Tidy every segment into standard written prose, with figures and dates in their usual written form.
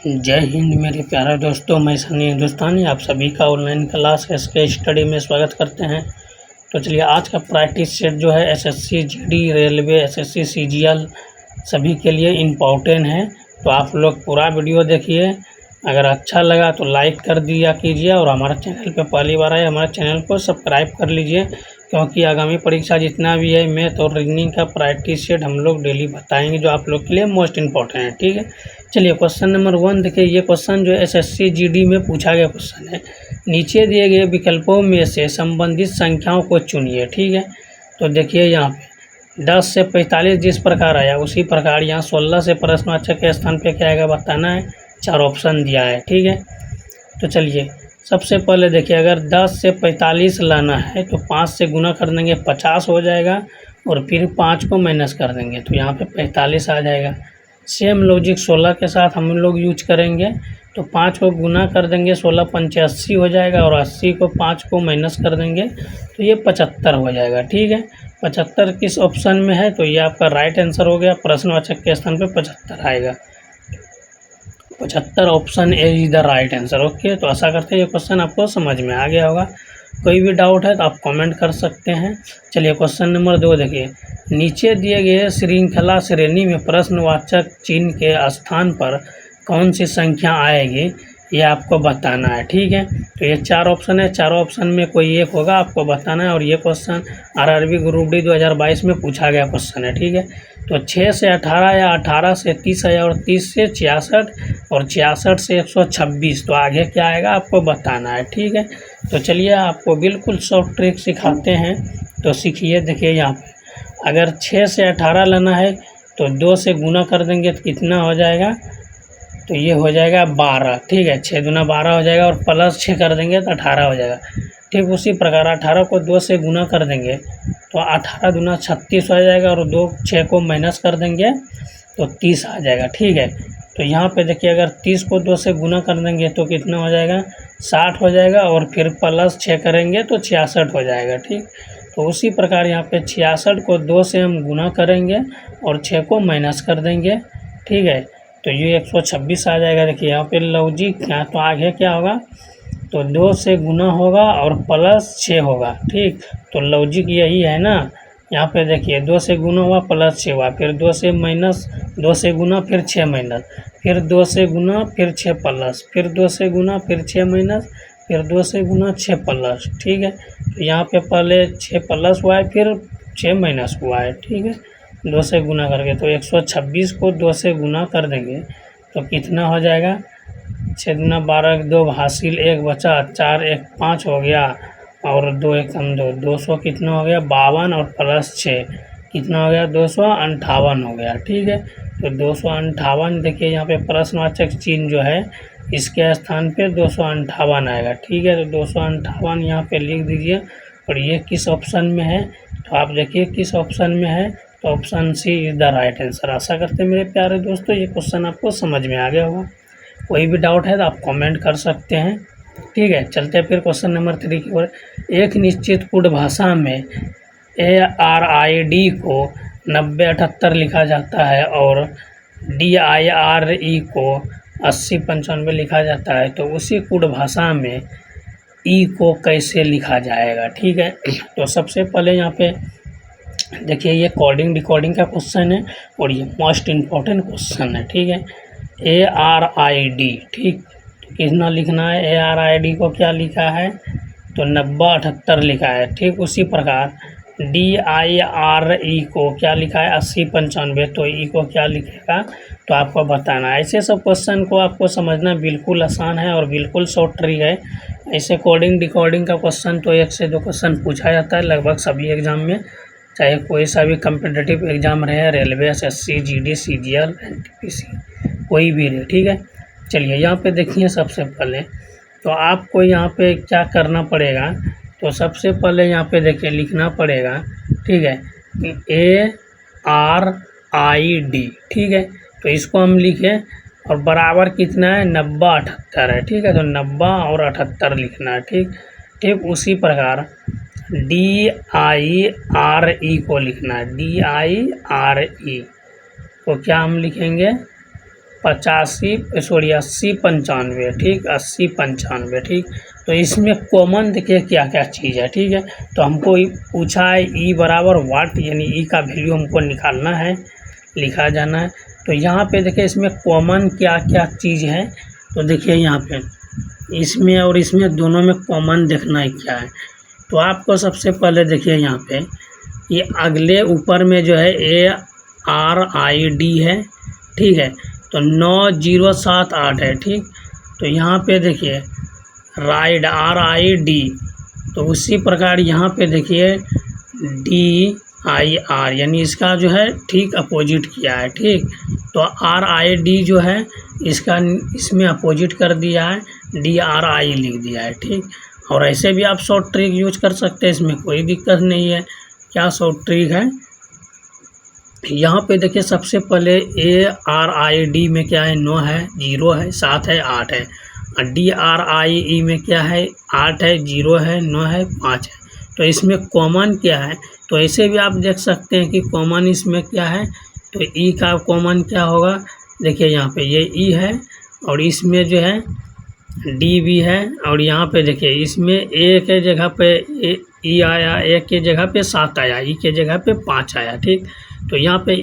जय हिंद मेरे प्यारे दोस्तों, मैं सनी हिंदुस्तानी आप सभी का ऑनलाइन क्लास एसके स्टडी में स्वागत करते हैं। तो चलिए आज का प्रैक्टिस सेट जो है SSC GD railway SSC CGL सभी के लिए इम्पोर्टेंट है। तो आप लोग पूरा वीडियो देखिए, अगर अच्छा लगा तो लाइक कर दिया कीजिए और हमारे चैनल पे पहली बार आए हमारे चैनल को सब्सक्राइब कर लीजिए, क्योंकि आगामी परीक्षा जितना भी है मैथ और रीजनिंग का प्रैक्टिस सेट हम लोग डेली बताएंगे जो आप लोग के लिए मोस्ट इम्पोर्टेंट है। ठीक है, चलिए क्वेश्चन नंबर 1 देखिए। ये क्वेश्चन जो एसएससी जीडी में पूछा गया क्वेश्चन है। नीचे दिए गए विकल्पों में से संबंधित संख्याओं को चुनिए। ठीक है, तो देखिए यहाँ पे 10 से 45 जिस प्रकार आया उसी प्रकार यहाँ 16 से प्रश्नवाचक के स्थान पे क्या आएगा बताना है। 4 ऑप्शन दिया है। ठीक है, तो चलिए सबसे पहले देखिए, अगर 10 से 45 लाना है तो 5 से गुना कर देंगे 50 हो जाएगा और फिर 5 को माइनस कर देंगे तो यहाँ पे 45 आ जाएगा। सेम लॉजिक 16 के साथ हम लोग यूज करेंगे, तो 5 को गुना कर देंगे 16 पंचे 80 हो जाएगा और 80 को 5 को माइनस कर देंगे तो ये 75 हो जाएगा। ठीक है, 75 किस ऑप्शन में है तो ये आपका राइट आंसर हो गया। प्रश्नवाचक के स्थान पे 75 आएगा। 75 option A is the right answer. Okay, तो आशा करते हैं ये क्वेश्चन आपको समझ में आ गया होगा। कोई भी डाउट है तो आप कमेंट कर सकते हैं। चलिए क्वेश्चन नंबर 2 देखिए। नीचे दिए गए श्रृंखला श्रेणी में प्रश्नवाचक चिन्ह के स्थान पर कौन सी संख्या आएगी ये आपको बताना है। ठीक है, तो ये 4 ऑप्शन है, चारों ऑप्शन में कोई एक होगा आपको बताना है। और ये क्वेश्चन आरआरबी ग्रुप डी 2022 में पूछा गया क्वेश्चन है। ठीक है, तो 6 से 18 या 18 से 30 है और 30 से 66 और 66 से 126, तो आगे क्या आएगा आपको बताना है। ठीक है, तो चलिए आपको बिल्कुल शॉर्ट ट्रिक सिखाते हैं, तो सीखिए। देखिए यहाँ पे अगर 6 से 18 लेना है तो 2 से गुना कर देंगे तो कितना हो जाएगा, तो ये हो जाएगा 12। ठीक है, 6 दूना 12 हो जाएगा और प्लस 6 कर देंगे तो 18 हो जाएगा। ठीक उसी प्रकार 18 को 2 से गुना कर देंगे तो 18 दूना 36 हो जाएगा और 6 को माइनस कर देंगे तो 30 आ जाएगा। ठीक है, तो यहाँ पे देखिए अगर 30 को 2 से गुना कर देंगे तो कितना हो जाएगा 60 हो जाएगा और फिर प्लस 6 करेंगे तो 66 हो जाएगा। ठीक, तो उसी प्रकार यहाँ पे 66 को 2 से हम गुना करेंगे और 6 को माइनस कर देंगे। ठीक है, तो ये 126 आ जाएगा। देखिए यहाँ पे लॉजिक क्या, तो आगे क्या होगा तो 2 से गुना होगा और प्लस 6 होगा। ठीक, तो लॉजिक यही है ना। यहाँ पे देखिए 2 से गुना हुआ प्लस 6 हुआ, फिर 2 से माइनस, 2 से गुना फिर 6 माइनस, फिर 2 से गुना फिर 6 प्लस, फिर 2 से गुना फिर 6 माइनस, फिर 2 से गुना 6 प्लस। ठीक है, तो यहाँ पे पहले 6 प्लस हुआ है फिर 6 माइनस हुआ है। ठीक है, 2 से गुना करके तो 126 को 2 से गुना कर देंगे तो कितना हो जाएगा 6 दूना 12, 2 हासिल 1 बचा, 4 1 5 हो गया और 2 1 2, 200 कितना हो गया 52 और प्लस 6 कितना हो गया 258 हो गया। ठीक है, तो 258 देखिए यहाँ पे प्रश्नवाचक चिन्ह जो है इसके स्थान पे 258 आएगा। ठीक है, तो 258 यहाँ पे लिख दीजिए। और ये किस ऑप्शन में है तो आप देखिए किस ऑप्शन में है, तो option C is the right answer. आशा करते हैं मेरे प्यारे दोस्तों ये क्वेश्चन आपको समझ में आ गया होगा। कोई भी डाउट है तो आप कमेंट कर सकते हैं। ठीक है, चलते हैं फिर क्वेश्चन नंबर 3 की ओर। एक निश्चित कोड भाषा में ARID को 9078 लिखा जाता है और DIRE को 8095 लिखा जाता है, तो उसी कोड भाषा में ई को कैसे लिखा जाएगा। ठीक है, तो सबसे पहले यहाँ पे देखिए ये कोडिंग डिकोडिंग का क्वेश्चन है और ये मोस्ट इम्पोर्टेंट क्वेश्चन है। ठीक है, ARID। ठीक, तो कितना लिखना है, ARID को क्या लिखा है तो 9078 लिखा है। ठीक, उसी प्रकार DIRE को क्या लिखा है 8095, तो ई को क्या लिखेगा तो आपको बताना है। ऐसे सब क्वेश्चन को आपको समझना बिल्कुल आसान है और बिल्कुल शॉर्ट ट्रिक है। ऐसे कोडिंग डिकोडिंग का क्वेश्चन तो 1 से 2 क्वेश्चन पूछा जाता है लगभग सभी एग्जाम में, चाहे कोई सा भी कम्पिटिटिव एग्जाम रहे, railway SSC GD CGL NTPC कोई भी रहे। ठीक है, चलिए यहाँ पे देखिए सबसे पहले तो आपको यहाँ पे क्या करना पड़ेगा, तो सबसे पहले यहाँ पे देखिए लिखना पड़ेगा। ठीक है, ARID। ठीक है, तो इसको हम लिखें और बराबर कितना है 9078 है। ठीक है, तो 90 और 78 लिखना है। ठीक, उसी प्रकार DIRE को लिखना है। DIRE को क्या हम लिखेंगे 80 95, ठीक, 80 95, ठीक। तो इसमें कॉमन देखिए क्या क्या चीज़ है, ठीक है। तो हमको पूछा है ई बराबर वाट, यानी ई का वैल्यू हमको निकालना है, लिखा जाना है। तो यहाँ पे देखिए इसमें कॉमन क्या क्या चीज़ है। तो देखिए यहाँ पे इसमें और इसमें दोनों में कॉमन देखना है क्या है। तो आपको सबसे पहले देखिए यहाँ पे ये अगले ऊपर में जो है ARID है, ठीक है। तो 9078 है, ठीक। तो यहाँ पे देखिए राइड RID, तो उसी प्रकार यहाँ पे देखिए DIR, यानी इसका जो है ठीक अपोजिट किया है, ठीक। तो RID जो है इसका इसमें अपोजिट कर दिया है, DRI लिख दिया है, ठीक। और ऐसे भी आप शॉर्ट ट्रिक यूज कर सकते हैं, इसमें कोई दिक्कत नहीं है। क्या शॉर्ट ट्रिक है, यहाँ पे देखिए सबसे पहले ARID में क्या है, 9 है, 0 है, 7 है, 8 है। और DRIE में क्या है, 8 है, 0 है, 9 है, 5 है। तो इसमें कॉमन क्या है, तो ऐसे भी आप देख सकते हैं कि कॉमन इसमें क्या है। तो ई का कॉमन क्या होगा, देखिए यहाँ पे ये ई है और इसमें जो है डी भी है। और यहाँ पे देखिए इसमें ए के जगह पे ई आया, ए के जगह पे 7 आया, ई के जगह पे 5 आया, ठीक। तो यहाँ पे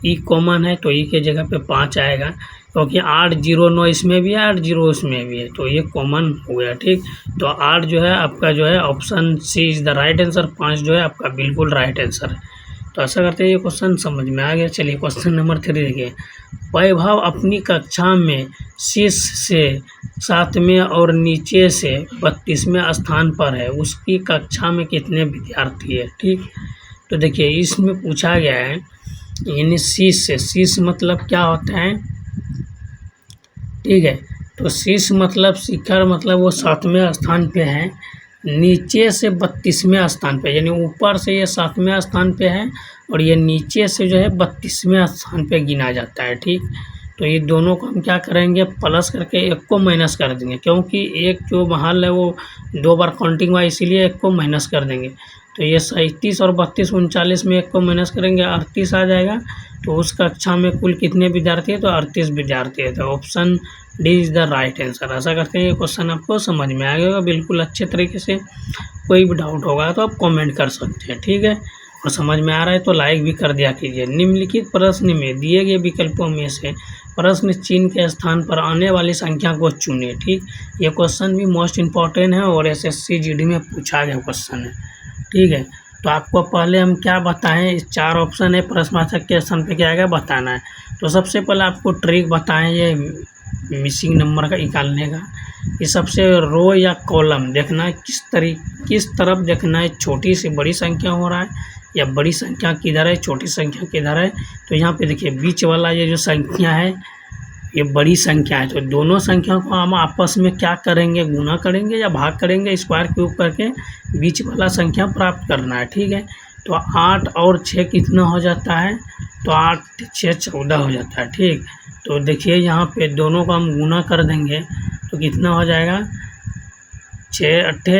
ई कॉमन है तो ई के जगह पे 5 आएगा, क्योंकि 8 0 9 इसमें भी है, 8 0 उसमें भी है, तो ये कॉमन हो गया, ठीक। तो 8 जो है आपका जो है option C is the right answer, 5 जो है आपका बिल्कुल राइट आंसर है। तो ऐसा करते हैं ये क्वेश्चन समझ में आ गया। चलिए क्वेश्चन नंबर 3 देखिए। वैभव अपनी कक्षा में शीर्ष से 7वें और नीचे से 32वें स्थान पर है, उसकी कक्षा में कितने विद्यार्थी है, ठीक। तो देखिए इसमें पूछा गया है, यानी शीर्ष से, शीर्ष मतलब क्या होता है, ठीक है। तो शीर्ष मतलब शिखर, मतलब वो 7वें स्थान पे है, नीचे से 32वें स्थान पे, यानी ऊपर से ये 7वें स्थान पे है और ये नीचे से जो है 32वें स्थान पे गिना जाता है, ठीक। तो ये दोनों को हम क्या करेंगे, प्लस करके एक को माइनस कर देंगे, क्योंकि एक जो महल है वो 2 बार काउंटिंग हुआ, इसीलिए एक को माइनस कर देंगे। तो ये 37 और 32 39 में एक को माइनस करेंगे, 38 आ जाएगा। तो उस कक्षा में कुल कितने विद्यार्थी है, तो 38 विद्यार्थी है। तो option D is the right answer. आशा करते हैं ये क्वेश्चन आपको समझ में आ गया होगा बिल्कुल अच्छे तरीके से। कोई भी डाउट होगा तो आप कमेंट कर सकते हैं, ठीक है। और समझ में आ रहा है तो लाइक भी कर दिया कीजिए। निम्नलिखित प्रश्न में दिए गए विकल्पों में से प्रश्न चिन्ह के स्थान पर आने वाली संख्या को चुनें, ठीक। ये क्वेश्चन भी मोस्ट इम्पॉर्टेंट है और SSC GD में पूछा गया क्वेश्चन है, ठीक है। तो आपको पहले हम क्या बताएं, 4 ऑप्शन है, प्रश्नवाचक के स्थान पे क्या आएगा बताना है। तो सबसे पहले आपको ट्रिक बताएं ये मिसिंग नंबर का निकालने का। ये सबसे रो या कॉलम देखना है, किस तरफ देखना है, छोटी से बड़ी संख्या हो रहा है या बड़ी संख्या किधर है, छोटी संख्या किधर है। तो यहाँ पे देखिए बीच वाला ये जो संख्या है ये बड़ी संख्या है, तो दोनों संख्या को हम आपस में क्या करेंगे, गुना करेंगे या भाग करेंगे, स्क्वायर क्यूब करके बीच वाला संख्या प्राप्त करना है, ठीक है। तो 8 और 6 कितना हो जाता है, तो 8 6 14 हो जाता है, ठीक। तो देखिए यहाँ पे दोनों को हम गुना कर देंगे तो कितना हो जाएगा, 6 अट्ठे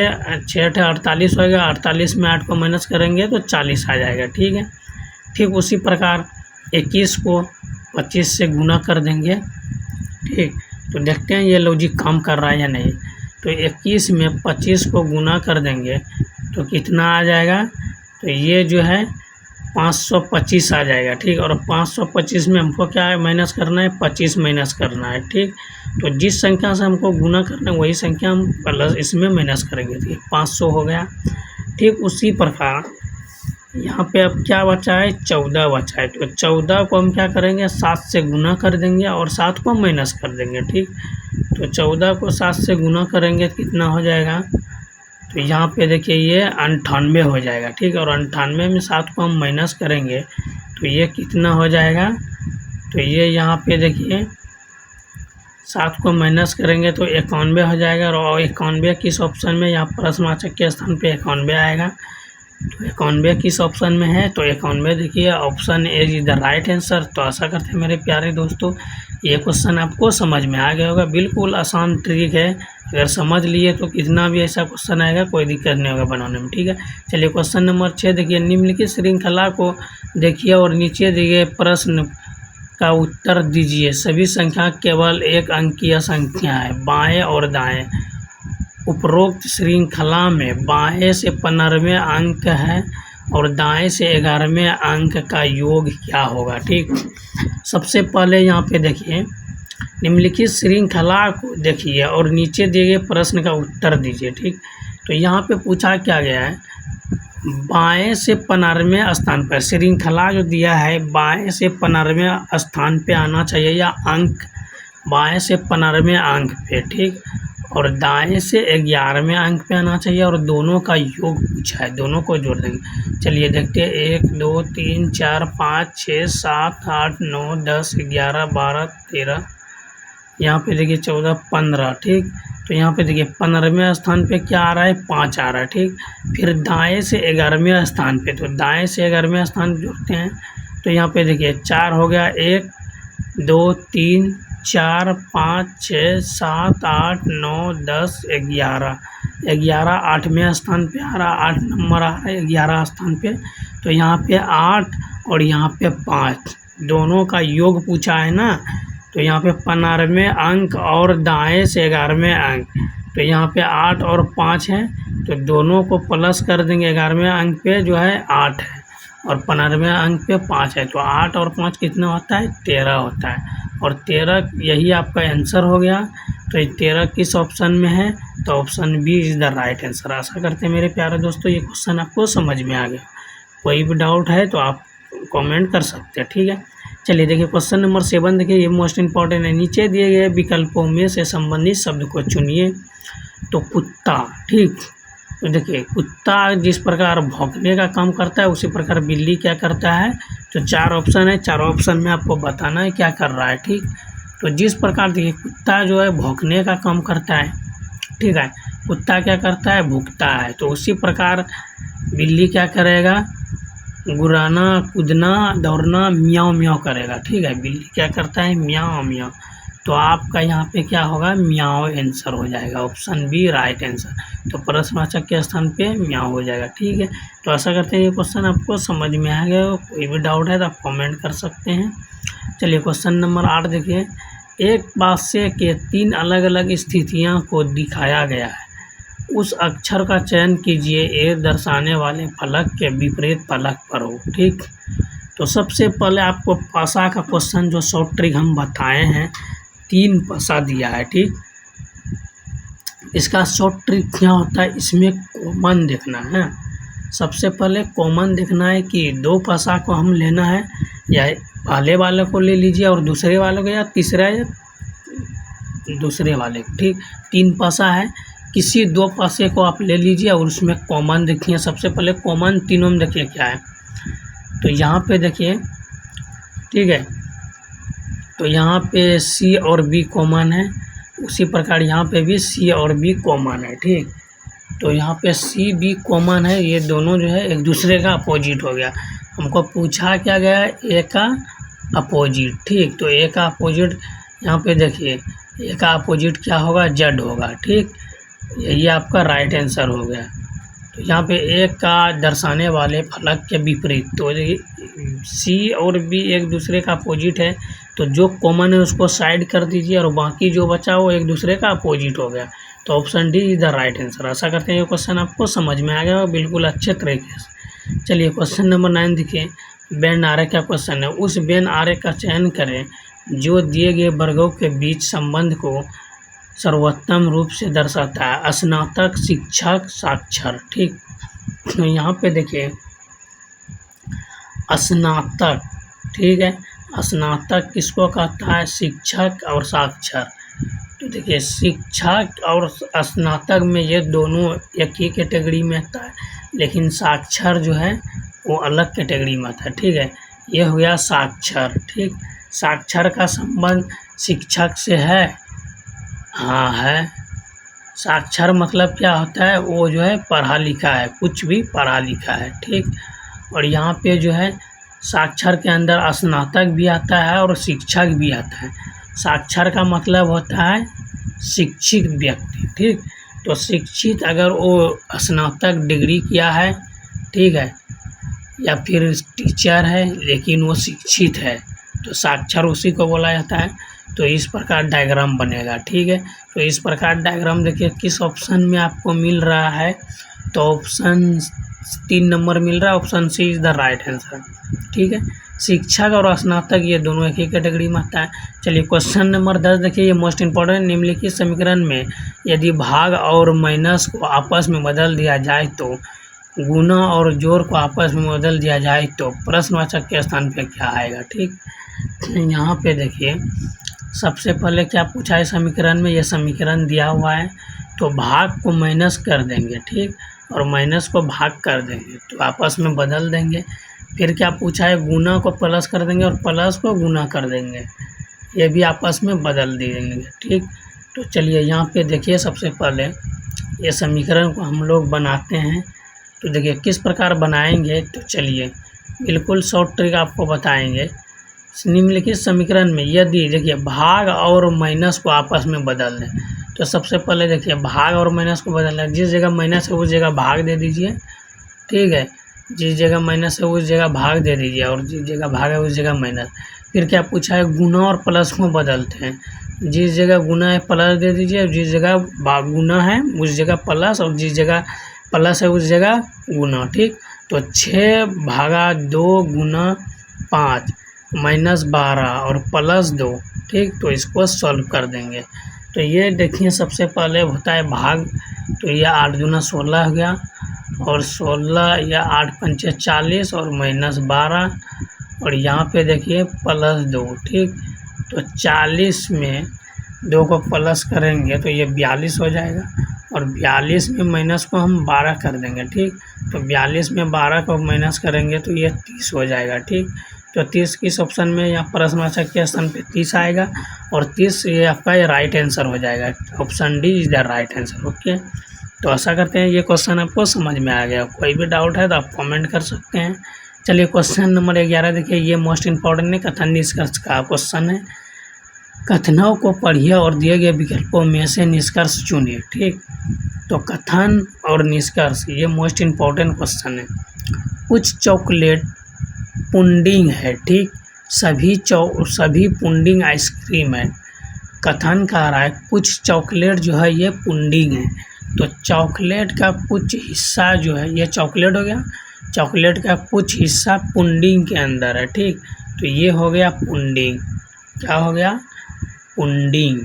48 होगा, 48 में 8 को माइनस करेंगे तो 40 आ जाएगा, ठीक है। ठीक उसी प्रकार 21 को 25 से गुना कर देंगे, ठीक। तो देखते हैं ये लॉजिक काम कर रहा है या नहीं। तो 21 में 25 को गुना कर देंगे तो कितना आ जाएगा, तो ये जो है 525 आ जाएगा, ठीक। और 525 में हमको क्या है माइनस करना है, 25 माइनस करना है, ठीक। तो जिस संख्या से हमको गुना करना है वही संख्या हम प्लस इसमें माइनस करेंगे, ठीक। 500 हो गया, ठीक। उसी प्रकार यहाँ पे अब क्या बचा है, 14 बचा है। तो 14 को हम क्या करेंगे, 7 से गुना कर देंगे और 7 को माइनस कर देंगे, ठीक। तो 14 को 7 से गुना करेंगे तो कितना हो जाएगा, तो यहाँ पे देखिए ये 98 हो जाएगा, ठीक। और 98 में 7 को हम माइनस करेंगे तो ये कितना हो जाएगा, तो ये यहाँ पे देखिए 7 को माइनस करेंगे तो 91 हो जाएगा। और 91 किस ऑप्शन में, यहाँ प्रश्नवाचक के स्थान पे 91 आएगा। तो 91 किस ऑप्शन में है, तो 91 देखिए option A is the right answer. तो आशा करते हैं मेरे प्यारे दोस्तों ये क्वेश्चन आपको समझ में आ गया होगा। बिल्कुल आसान ट्रिक है, अगर समझ लिए तो कितना भी ऐसा क्वेश्चन आएगा कोई दिक्कत नहीं होगा बनाने में, ठीक है। चलिए क्वेश्चन नंबर 6 देखिए। निम्नलिखित श्रृंखला को देखिए और नीचे दिए प्रश्न का उत्तर दीजिए। सभी संख्या केवल एक अंकीय संख्या है। बाएं और दाएं। उपरोक्त श्रृंखला में बाएं से 15वें अंक है और दाएं से 11वें अंक का योग क्या होगा। ठीक, सबसे पहले यहाँ पे देखिए, निम्नलिखित श्रृंखला को देखिए और नीचे दिए गए प्रश्न का उत्तर दीजिए। ठीक, तो यहाँ पे पूछा क्या गया है, बाएं से 15वें स्थान पर श्रृंखला जो दिया है, बाएं से 15वें स्थान पे आना चाहिए या अंक बाएं से 15वें अंक पे। ठीक, और दाएं से 11वें अंक पे आना चाहिए और दोनों का योग पूछा है, दोनों को जोड़ देंगे। चलिए देखते हैं, 1 2 3 4 5 6 7 8 9 10 11 12 13, यहाँ पे देखिए 14 15। ठीक, तो यहाँ पे देखिए 15वें स्थान पे क्या आ रहा है, 5 आ रहा है। ठीक, फिर दाएं से 11वें स्थान पे, तो दाएं से 11वें स्थान जोड़ते हैं तो यहाँ पे देखिए 4 हो गया, 1 2 3 4 5 6 7 8 9 10 11, 11 8वें स्थान पे आ रहा, 8 नंबर आ रहा है 11 स्थान पे। तो यहाँ पे 8 और यहाँ पे 5 दोनों का योग पूछा है ना, तो यहाँ पे 15वें अंक और दाएं से 11वें अंक, तो यहाँ पे 8 और 5 है, तो दोनों को प्लस कर देंगे। 11वें अंक पे जो है 8 है और 15वें अंक पे 5 है, तो 8 और 5 कितना होता है, 13 होता है। और 13 यही आपका आंसर हो गया। तो 13 किस ऑप्शन में है, तो option B is the right answer. आशा करते हैं मेरे प्यारे दोस्तों ये क्वेश्चन आपको समझ में आ गया। कोई भी डाउट है तो आप कमेंट कर सकते हैं। ठीक है, चलिए देखिए क्वेश्चन नंबर 7 देखिए, ये मोस्ट इंपॉर्टेंट है। नीचे दिए गए विकल्पों में से संबंधित शब्द को चुनिए। तो कुत्ता, ठीक, तो देखिए कुत्ता जिस प्रकार भौंकने का काम करता है उसी प्रकार बिल्ली क्या करता है। तो 4 ऑप्शन है, 4 ऑप्शन में आपको बताना है क्या कर रहा है। ठीक, तो जिस प्रकार देखिए कुत्ता जो है भौंकने का काम करता है, ठीक है, कुत्ता क्या करता है, भूखता है, तो उसी प्रकार बिल्ली क्या करेगा, गुर्राना, कूदना, दौड़ना, म्याऊं म्याऊं करेगा। ठीक है, बिल्ली क्या करता है, म्याऊं म्याऊं। तो आपका यहाँ पे क्या होगा, म्याऊं आंसर हो जाएगा, ऑप्शन बी राइट आंसर। तो प्रश्नवाचक के स्थान पे म्याऊं हो जाएगा। ठीक है, तो आशा करते हैं ये क्वेश्चन आपको समझ में आ गया हो। कोई भी डाउट है तो आप कमेंट कर सकते हैं। चलिए क्वेश्चन नंबर 8 देखिए, एक वाक्य के 3 अलग अलग स्थितियाँ को दिखाया गया है, उस अक्षर का चयन कीजिए ये दर्शाने वाले फलक के विपरीत फलक पर हो। ठीक, तो सबसे पहले आपको पसा का क्वेश्चन जो शॉर्ट ट्रिक हम बताए हैं, 3 पसा दिया है। ठीक, इसका शॉर्ट ट्रिक क्या होता है, इसमें कॉमन देखना है। सबसे पहले कॉमन देखना है कि 2 पसा को हम लेना है, या पहले वाले को ले लीजिए और दूसरे वाले को, या तीसरा या दूसरे वाले। ठीक, 3 पसा है, किसी 2 पसे को आप ले लीजिए और उसमें कॉमन देखिए। सबसे पहले कॉमन तीनों में देखिए क्या है, तो यहाँ पे देखिए, ठीक है, तो यहाँ पे सी और बी कॉमन है, उसी प्रकार यहाँ पे भी सी और बी कॉमन है। ठीक, तो यहाँ पे सी बी कॉमन है, ये दोनों जो है एक दूसरे का अपोजिट हो गया। हमको पूछा क्या गया है, ए का अपोजिट। ठीक, तो ए का अपोजिट यहाँ पे देखिए, ए का अपोजिट क्या होगा, जेड होगा। ठीक, यही आपका राइट आंसर हो गया। तो यहाँ पे एक का दर्शाने वाले फलक के विपरीत, तो सी और बी एक दूसरे का अपोजिट है, तो जो कॉमन है उसको साइड कर दीजिए और बाकी जो बचा वो एक दूसरे का अपोजिट हो गया। तो option D is the right answer. आशा करते हैं ये क्वेश्चन आपको समझ में आ गया बिल्कुल अच्छे तरीके से। चलिए क्वेश्चन नंबर 9 देखिए, बेन आरे का क्वेश्चन है। उस बेन आरे का चयन करें जो दिए गए वर्गों के बीच संबंध को सर्वोत्तम रूप से दर्शाता है। स्नातक, शिक्षक, साक्षर। ठीक, तो यहाँ पे देखिए स्नातक, ठीक है, स्नातक किसको कहता है, शिक्षक और साक्षर। तो देखिए शिक्षक और स्नातक में ये दोनों एक ही कैटेगरी में आता है, लेकिन साक्षर जो है वो अलग कैटेगरी में आता है। ठीक है, ये हो गया साक्षर। ठीक, साक्षर का संबंध शिक्षक से है, हाँ है। साक्षर मतलब क्या होता है, वो जो है पढ़ा लिखा है, कुछ भी पढ़ा लिखा है। ठीक, और यहाँ पे जो है साक्षर के अंदर स्नातक भी आता है और शिक्षक भी आता है। साक्षर का मतलब होता है शिक्षित व्यक्ति। ठीक, तो शिक्षित अगर वो स्नातक डिग्री किया है, ठीक है, या फिर टीचर है लेकिन वो शिक्षित है, तो साक्षर उसी को बोला जाता है। तो इस प्रकार डायग्राम बनेगा, ठीक है। तो इस प्रकार डायग्राम देखिए किस ऑप्शन में आपको मिल रहा है, तो ऑप्शन 3 नंबर मिल रहा है, option C is the right answer, ठीक है। शिक्षक और स्नातक ये दोनों एक ही कैटेगरी में आता है। चलिए क्वेश्चन नंबर 10 देखिए, ये मोस्ट इंपॉर्टेंट। निम्नलिखित समीकरण में यदि भाग और माइनस को आपस में बदल दिया जाए तो गुना और जोड़ को आपस में बदल दिया जाए तो प्रश्नवाचक के स्थान पे क्या आएगा, ठीक। यहाँ पे देखिए सबसे पहले क्या पूछा है समीकरण में, ये समीकरण दिया हुआ है तो भाग को माइनस कर देंगे, ठीक, और माइनस को भाग कर देंगे तो आपस में बदल देंगे। फिर क्या पूछा है, गुना को प्लस कर देंगे और प्लस को गुना कर देंगे, ये भी आपस में बदल देंगे, ठीक। तो चलिए यहाँ पे देखिए सबसे पहले ये समीकरण को हम लोग बनाते हैं। तो देखिए किस प्रकार बनाएंगे, तो चलिए बिल्कुल शॉर्ट ट्रिक आपको बताएंगे। निम्नलिखित समीकरण में यदि देखिए भाग और माइनस को आपस में बदल दें, तो सबसे पहले देखिए भाग और माइनस को बदलना है, जिस जगह माइनस है उस जगह भाग दे दीजिए, ठीक है। जिस जगह माइनस है उस जगह भाग दे दीजिए और जिस जगह भाग है उस जगह माइनस। फिर क्या पूछा है, गुना और प्लस को बदलते हैं, जिस जगह गुना है प्लस दे दीजिए, जिस जगह गुना है उस जगह प्लस और जिस जगह प्लस है उस जगह गुना, ठीक। तो 6/2 गुना 5 -12 और +2, ठीक। तो इसको सॉल्व कर देंगे। तो ये देखिए सबसे पहले होता है भाग, तो ये 8 दूना 16 हो गया और 16 या 8 पंचे 40 और -12 और यहाँ पे देखिए +2, ठीक। तो 40 में 2 को प्लस करेंगे तो ये 42 हो जाएगा और 42 में माइनस को हम 12 कर देंगे, ठीक। तो 42 में 12 को माइनस करेंगे तो ये 30 हो जाएगा, ठीक। तो 30 किस ऑप्शन में, यहाँ प्रश्नवाचक के स्थान पे 30 आएगा और 30 ये आपका ये राइट आंसर हो जाएगा। Option D is the right answer, okay. तो आशा करते हैं ये क्वेश्चन आपको समझ में आ गया। कोई भी डाउट है तो आप कमेंट कर सकते हैं। चलिए क्वेश्चन नंबर 11 देखिए, ये मोस्ट इंपॉर्टेंट है, कथन निष्कर्ष का क्वेश्चन है। कथनों को पढ़िए और दिए गए विकल्पों में से निष्कर्ष चुनिए, ठीक। तो कथन और निष्कर्ष ये मोस्ट इंपॉर्टेंट क्वेश्चन है। कुछ चॉकलेट पुडिंग है, ठीक, सभी पुडिंग आइसक्रीम है। कथन कह रहा है कुछ चॉकलेट जो है ये पुडिंग है, तो चॉकलेट का कुछ हिस्सा जो है ये चॉकलेट हो गया, चॉकलेट का कुछ हिस्सा पुडिंग के अंदर है, ठीक। तो ये हो गया पुडिंग, क्या हो गया, पुडिंग।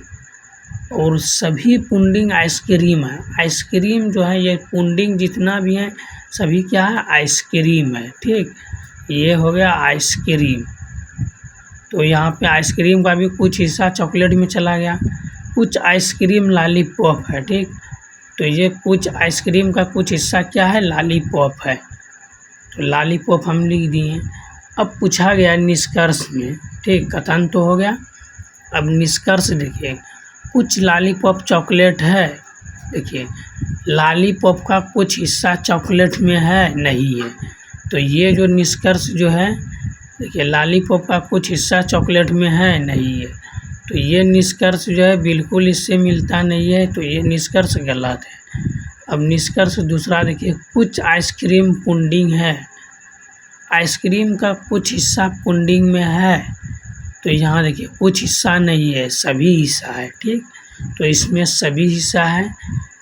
और सभी पुडिंग आइसक्रीम है, आइसक्रीम जो है ये पुडिंग जितना भी है सभी क्या है, आइसक्रीम है, ठीक। ये हो गया आइसक्रीम। तो यहाँ पे आइसक्रीम का भी कुछ हिस्सा चॉकलेट में चला गया। कुछ आइसक्रीम लॉलीपॉप है, ठीक। तो ये कुछ आइसक्रीम का कुछ हिस्सा क्या है, लॉलीपॉप है। तो लॉलीपॉप हम लिख दिए। अब पूछा गया निष्कर्ष में, ठीक, कथन तो हो गया। अब निष्कर्ष देखिए, कुछ लॉलीपॉप चॉकलेट है, देखिए लॉलीपॉप का कुछ हिस्सा चॉकलेट में है, नहीं है। तो ये जो निष्कर्ष जो है देखिए, लॉलीपॉप का कुछ हिस्सा चॉकलेट में है, नहीं है। तो ये निष्कर्ष जो है बिल्कुल इससे मिलता नहीं है, तो ये निष्कर्ष गलत है। अब निष्कर्ष दूसरा देखिए, कुछ आइसक्रीम पुडिंग है, आइसक्रीम का कुछ हिस्सा पुडिंग में है, तो यहाँ देखिए कुछ हिस्सा नहीं है, सभी हिस्सा है, ठीक। तो इसमें सभी हिस्सा है,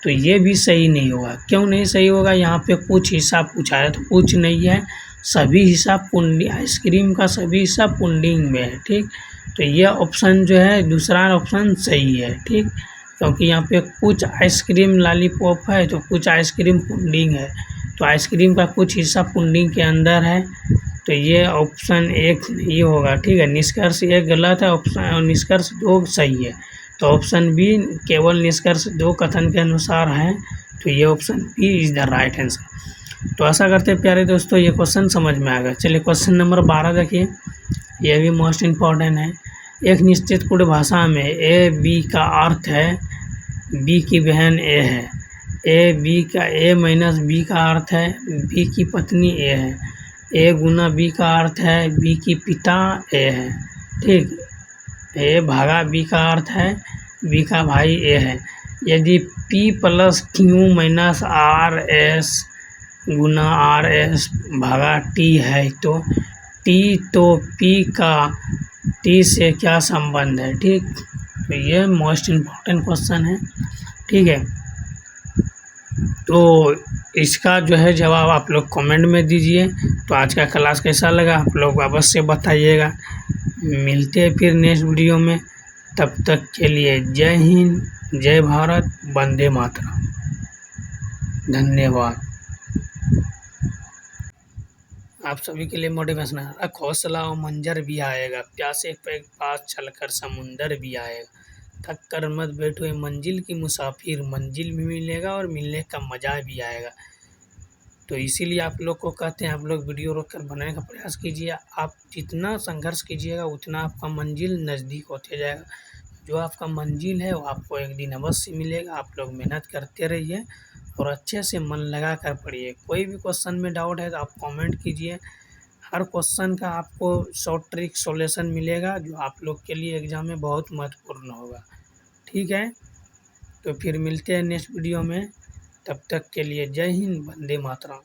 तो ये भी सही नहीं होगा। क्यों नहीं सही होगा, यहाँ पे कुछ हिस्सा पूछा है तो कुछ नहीं है, सभी हिस्सा पुडिंग, आइसक्रीम का सभी हिस्सा पुडिंग में है, ठीक। तो ये ऑप्शन जो है दूसरा ऑप्शन सही है, ठीक, क्योंकि यहाँ पे कुछ आइसक्रीम लॉलीपॉप है तो कुछ आइसक्रीम पुडिंग है, तो आइसक्रीम का कुछ हिस्सा पुडिंग के अंदर है, तो ये ऑप्शन 1 ये होगा, ठीक है। निष्कर्ष 1 गलत है, ऑप्शन निष्कर्ष 2 सही है। तो ऑप्शन बी केवल निष्कर्ष 2 कथन के अनुसार है, तो ये option B is the right answer. तो आशा करते हैं प्यारे दोस्तों ये क्वेश्चन समझ में आ गया। चलिए क्वेश्चन नंबर 12 देखिए, यह भी मोस्ट इम्पॉर्टेंट है। एक निश्चित कुट भाषा में ए बी का अर्थ है बी की बहन ए है, ए बी का ए माइनस बी का अर्थ है बी की पत्नी ए है, ए गुना बी का अर्थ है बी की पिता ए है, ठीक। ए भागा बी का अर्थ है बी का भाई ए है। यदि P plus Q minus R S गुना आर एस भागा टी है तो टी तो पी का टी से क्या संबंध है, ठीक। तो ये मोस्ट इम्पोर्टेंट क्वेश्चन है, ठीक है। तो इसका जो है जवाब आप लोग कमेंट में दीजिए। तो आज का क्लास कैसा लगा आप लोग अवश्य बताइएगा। मिलते हैं फिर नेक्स्ट वीडियो में, तब तक के लिए जय हिंद, जय भारत, वंदे मातरम। धन्यवाद। आप सभी के लिए मोटिवेशन है, रख हौसला और मंजर भी आएगा, प्यासे पे पास चलकर समुंदर भी आएगा, थक कर मत बैठो ये मंजिल की मुसाफिर, मंजिल भी मिलेगा और मिलने का मज़ा भी आएगा। तो इसीलिए आप लोग को कहते हैं आप लोग वीडियो रोक कर बनाने का प्रयास कीजिए। आप जितना संघर्ष कीजिएगा उतना आपका मंजिल नज़दीक होते जाएगा। जो आपका मंजिल है वो आपको एक दिन अवश्य मिलेगा। आप लोग मेहनत करते रहिए और अच्छे से मन लगा कर पढ़िए। कोई भी क्वेश्चन में डाउट है तो आप कमेंट कीजिए। हर क्वेश्चन का आपको शॉर्ट ट्रिक सॉल्यूशन मिलेगा जो आप लोग के लिए एग्ज़ाम में बहुत महत्वपूर्ण होगा, ठीक है। तो फिर मिलते हैं नेक्स्ट वीडियो में, तब तक के लिए जय हिंद, वंदे मातरम।